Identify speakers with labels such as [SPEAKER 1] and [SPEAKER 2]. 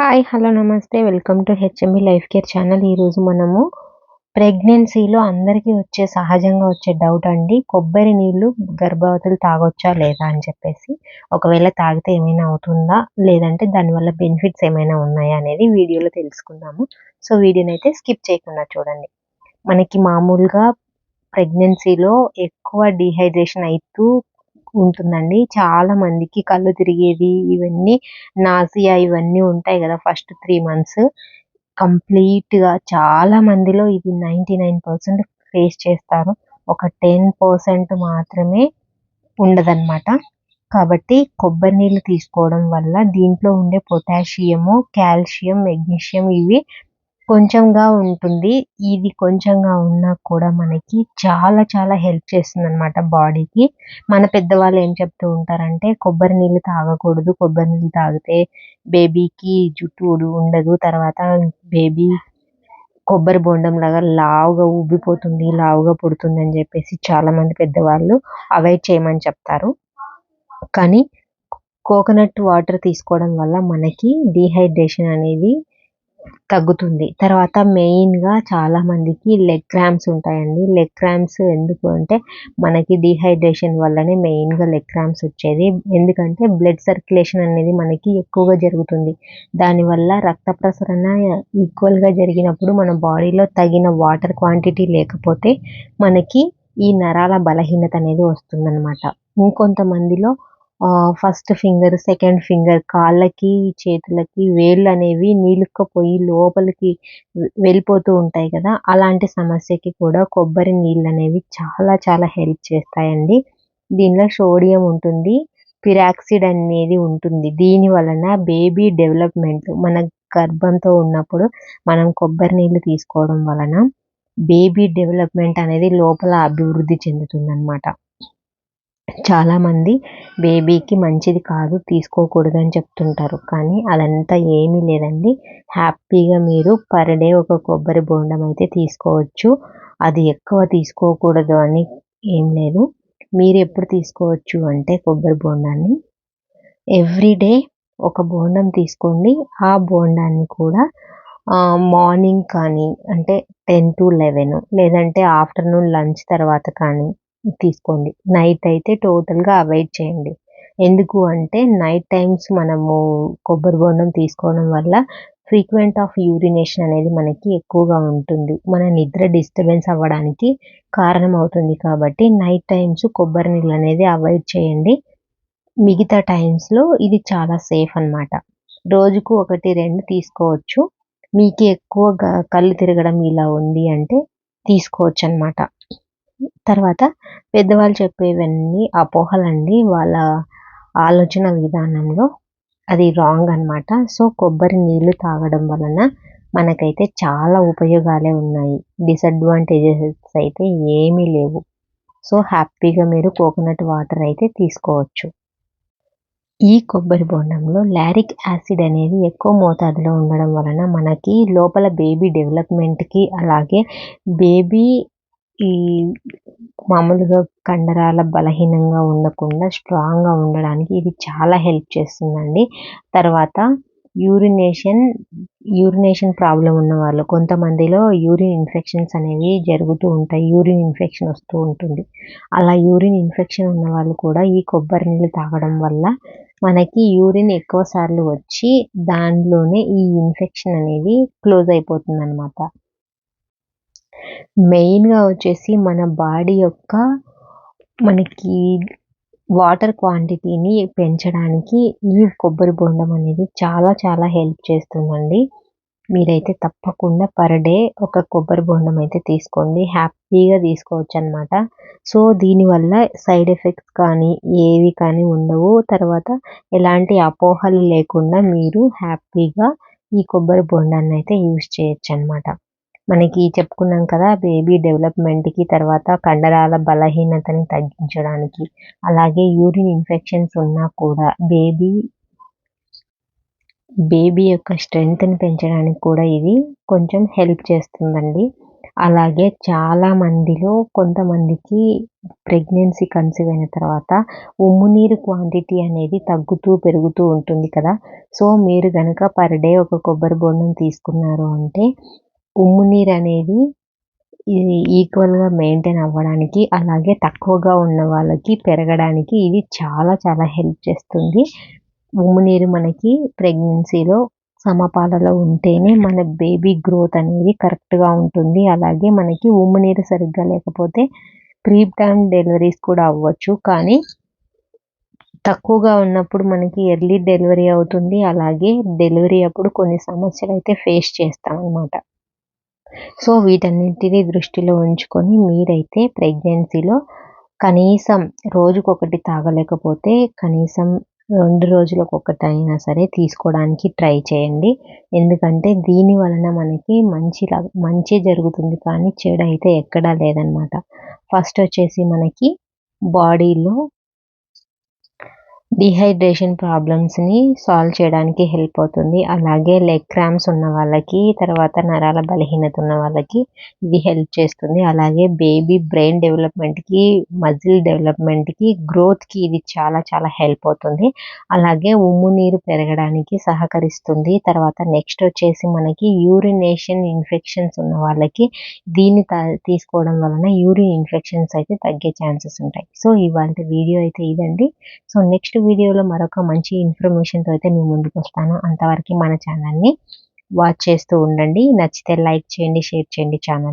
[SPEAKER 1] Hi! Hello! నమస్తే. Welcome to HMB life care channel. ఈరోజు మనము ప్రెగ్నెన్సీలో అందరికీ సహజంగా వచ్చే డౌట్ అండి. కొబ్బరి నీళ్ళు గర్భవతులు తాగొచ్చా లేదా అని చెప్పేసి. ఒకవేళ తాగితే ఏమైనా అవుతుందా? లేదంటే దానివల్ల బెనిఫిట్స్ ఏమైనా ఉన్నాయా అనేది వీడియోలో తెలుసుకుందాము. సో, వీడియోనైతే స్కిప్ చేయకుండా చూడండి. మనకి మామూలుగా ప్రెగ్నెన్సీలో ఎక్కువ డీహైడ్రేషన్ అయితూ ఉంటుందండి. చాలా మందికి కళ్ళు తిరిగేది, ఇవన్నీ నాసియా ఇవన్నీ ఉంటాయి గదా! First 3 months. కంప్లీట్‌గా చాలా మందిలో ఇది 99% ఫేస్ చేస్తారు. ఒక 10% మాత్రమే ఉండదనమాట. కాబట్టి కొబ్బరి నీళ్ళు తీసుకోవడం వల్ల దీంట్లో ఉండే పొటాషియము, కాల్షియం, మెగ్నీషియం ఇవి కొంచెంగా ఉంటుంది. ఇది కొంచెంగా ఉన్నా కూడా మనకి చాలా చాలా హెల్ప్ చేస్తుందనమాట బాడీకి. మన పెద్దవాళ్ళు ఏం చెప్తూ ఉంటారంటే కొబ్బరి నీళ్ళు తాగకూడదు. కొబ్బరి నీళ్ళు తాగితే బేబీకి జుట్టు ఉండదు. తర్వాత బేబీ కొబ్బరి బొండంలాగా లావుగా ఉబ్బిపోతుంది, లావుగా పుడుతుందని జెప్పేసి చాలామంది పెద్దవాళ్ళు అవాయిడ్ చేయమని చెప్తారు. కానీ కోకోనట్ వాటర్ తీసుకోవడం వల్ల మనకి డీహైడ్రేషన్ అనేది తగ్గుతుంది. తర్వాత మెయిన్‌గా చాలామందికి లెగ్ క్రాంప్స్ ఉంటాయండి. లెగ్ క్రాంప్స్ ఎందుకు అంటే మనకి డీహైడ్రేషన్ వల్లనే మెయిన్‌గా లెగ్ క్రాంప్స్ వచ్చేది. ఎందుకంటే బ్లడ్ సర్క్యులేషన్ అనేది మనకి ఎక్కువగా జరుగుతుంది. దానివల్ల రక్త ప్రసరణ ఈక్వల్‌గా జరిగినప్పుడు మన బాడీలో తగిన వాటర్ క్వాంటిటీ లేకపోతే మనకి ఈ నరాల బలహీనత అనేది వస్తుందనమాట. ఇంకొంతమందిలో ఫస్ట్ ఫింగర్, సెకండ్ ఫింగర్ కాళ్ళకి, చేతులకి వేళ్ళనేవి నీలుక్కుపోయి లోపలికి వెళ్ళిపోతూ ఉంటాయి కదా! అలాంటి సమస్యకి కూడా కొబ్బరి నీళ్ళనేవి చాలా చాలా హెల్ప్ చేస్తాయండి. దీనిలో సోడియం ఉంటుంది. పిరాక్సిడ్ అనేది ఉంటుంది. దీని వలన బేబీ డెవలప్‌మెంట్ మన గర్భంతో ఉన్నప్పుడు మనం కొబ్బరి నీళ్ళు తీసుకోవడం వలన బేబీ డెవలప్‌మెంట్ అనేది లోపల అభివృద్ధి చెందుతుందనమాట. చాలామంది బేబీకి మంచిది కాదు, తీసుకోకూడదని చెప్తుంటారు. కానీ అదంతా ఏమీ లేదండి. హ్యాపీగా మీరు పర్ డే ఒక కొబ్బరి బోండం అయితే తీసుకోవచ్చు. అది ఎక్కువ తీసుకోకూడదు అని ఏం లేదు. మీరు ఎప్పుడు తీసుకోవచ్చు అంటే కొబ్బరి బోండాన్ని ఎవ్రీ డే ఒక బోండం తీసుకోండి. ఆ బోండాన్ని కూడా మార్నింగ్ కానీ అంటే 10-11 లేదంటే ఆఫ్టర్‌నూన్ లంచ్ తర్వాత కానీ తీసుకోండి. నైట్ అయితే టోటల్‌గా అవాయిడ్ చేయండి. ఎందుకు అంటే నైట్ టైమ్స్ మనము కొబ్బరి బోండం తీసుకోవడం వల్ల ఫ్రీక్వెంట్ ఆఫ్ యూరినేషన్ అనేది మనకి ఎక్కువగా ఉంటుంది. మన నిద్ర డిస్టర్బెన్స్ అవ్వడానికి కారణమవుతుంది కాబట్టి నైట్ టైమ్స్ కొబ్బరి నీళ్ళనేది అవాయిడ్ చేయండి. మిగతా టైమ్స్‌లో ఇది చాలా సేఫ్ అనమాట. రోజుకు 1, 2 తీసుకోవచ్చు. మీకు ఎక్కువ కళ్ళు తిరగడం ఇలా ఉంది అంటే తీసుకోవచ్చనమాట. తర్వాత పెద్దవాళ్ళు చెప్పేవన్నీ అపోహలండి. వాళ్ళ ఆలోచన విధానంలో అది రాంగ్ అనమాట. సో, కొబ్బరి నీళ్ళు తాగడం వలన మనకైతే చాలా ఉపయోగాలే ఉన్నాయి. డిసడ్వాంటేజెస్ అయితే ఏమీ లేవు. సో, హ్యాపీగా మీరు కోకోనట్ వాటర్ అయితే తీసుకోవచ్చు. ఈ కొబ్బరి బోండంలో లారిక్ యాసిడ్ అనేది ఎక్కువ మోతాదులో ఉండడం వలన మనకి లోపల బేబీ డెవలప్‌మెంట్‌కి అలాగే బేబీ ఈ మామూలుగా కండరాల బలహీనంగా ఉండకుండా స్ట్రాంగ్‌గా ఉండడానికి ఇది చాలా హెల్ప్ చేస్తుందండి. తర్వాత యూరినేషన్ ప్రాబ్లమ్ ఉన్నవాళ్ళు కొంతమందిలో యూరిన్ ఇన్ఫెక్షన్స్ అనేవి జరుగుతూ ఉంటాయి. యూరిన్ ఇన్ఫెక్షన్ వస్తూ ఉంటుంది. అలా యూరిన్ ఇన్ఫెక్షన్ ఉన్నవాళ్ళు కూడా ఈ కొబ్బరి నీళ్ళు తాగడం వల్ల మనకి యూరిన్ ఎక్కువ సార్లు వచ్చి దానిలోనే ఈ ఇన్ఫెక్షన్ అనేది క్లోజ్ అయిపోతుందనమాట. మెయిన్‌గా వచ్చేసి మన బాడీ యొక్క మనకి వాటర్ క్వాంటిటీని పెంచడానికి ఈ కొబ్బరి బోండం అనేది చాలా చాలా హెల్ప్ చేస్తుందండి. మీరైతే తప్పకుండా పర్ డే ఒక కొబ్బరి బోండం అయితే తీసుకోండి. హ్యాపీగా తీసుకోవచ్చనమాట. సో, దీనివల్ల సైడ్ ఎఫెక్ట్స్ కానీ ఏవి కానీ ఉండవు. తర్వాత ఎలాంటి అపోహలు లేకుండా మీరు హ్యాపీగా ఈ కొబ్బరి బోండాన్నయితే యూజ్ చేయొచ్చనమాట. మనకి చెప్పుకున్నాం కదా! బేబీ డెవలప్‌మెంట్‌కి తర్వాత కండరాల బలహీనతని తగ్గించడానికి, అలాగే యూరిన్ ఇన్ఫెక్షన్స్ ఉన్నా కూడా బేబీ యొక్క స్ట్రెంగ్త్‌ని పెంచడానికి కూడా ఇది కొంచెం హెల్ప్ చేస్తుందండి. అలాగే చాలా మందిలో కొంతమందికి ప్రెగ్నెన్సీ కన్సీవ్ అయిన తర్వాత ఉమ్ము నీరు క్వాంటిటీ అనేది తగ్గుతూ పెరుగుతూ ఉంటుంది కదా. సో మీరు గనక పర్ డే ఒక కొబ్బరి బోండం తీసుకున్నారు అంటే ఉమ్ము నీరు అనేది ఇది ఈక్వల్‌గా మెయింటైన్ అవ్వడానికి, అలాగే తక్కువగా ఉన్న వాళ్ళకి పెరగడానికి ఇది చాలా చాలా హెల్ప్ చేస్తుంది. ఉమ్ము నీరు మనకి ప్రెగ్నెన్సీలో సమపాలలో ఉంటేనే మన బేబీ గ్రోత్ అనేది కరెక్ట్‌గా ఉంటుంది. అలాగే మనకి ఉమ్ము నీరు సరిగ్గా లేకపోతే ప్రీ టర్మ్ డెలివరీస్ కూడా అవ్వచ్చు. కానీ తక్కువగా ఉన్నప్పుడు మనకి ఎర్లీ డెలివరీ అవుతుంది. అలాగే డెలివరీ అప్పుడు కొన్ని సమస్యలైతే ఫేస్ చేస్తామనమాట. సో వీటన్నిటిని దృష్టిలో ఉంచుకొని మీరైతే ప్రెగ్నెన్సీలో కనీసం రోజుకొకటి తాగలేకపోతే కనీసం 2 రోజులకొకటైనా సరే తీసుకోవడానికి ట్రై చేయండి. ఎందుకంటే దీని వలన మనకి మంచి జరుగుతుంది కానీ చెడైతే ఎక్కడా లేదనమాట. ఫస్ట్ వచ్చేసి మనకి బాడీలో డీహైడ్రేషన్ ప్రాబ్లమ్స్‌ని సాల్వ్ చేయడానికి హెల్ప్ అవుతుంది. అలాగే లెగ్ క్రాంప్స్ ఉన్న వాళ్ళకి, తర్వాత నరాల బలహీనత ఉన్న వాళ్ళకి ఇది హెల్ప్ చేస్తుంది. అలాగే బేబీ బ్రెయిన్ డెవలప్‌మెంట్‌కి, మజిల్ డెవలప్‌మెంట్‌కి, గ్రోత్‌కి ఇది చాలా చాలా హెల్ప్ అవుతుంది. అలాగే ఉమ్ము నీరు పెరగడానికి సహకరిస్తుంది. తర్వాత నెక్స్ట్ వచ్చేసి మనకి యూరినేషన్ ఇన్ఫెక్షన్స్ ఉన్న వాళ్ళకి దీన్ని తీసుకోవడం వలన యూరిన్ ఇన్ఫెక్షన్స్ అయితే తగ్గే ఛాన్సెస్ ఉంటాయి. సో ఇవాల్టి వీడియో అయితే ఇదండి. సో నెక్స్ట్ వీడియోలో మరొక మంచి ఇన్ఫర్మేషన్‌తో అయితే మీ ముందుకొస్తాను. అంతవరకు మన ఛానల్‌ని వాచ్ చేస్తూ ఉండండి. నచ్చితే లైక్ చేయండి, షేర్ చేయండి ఛానల్.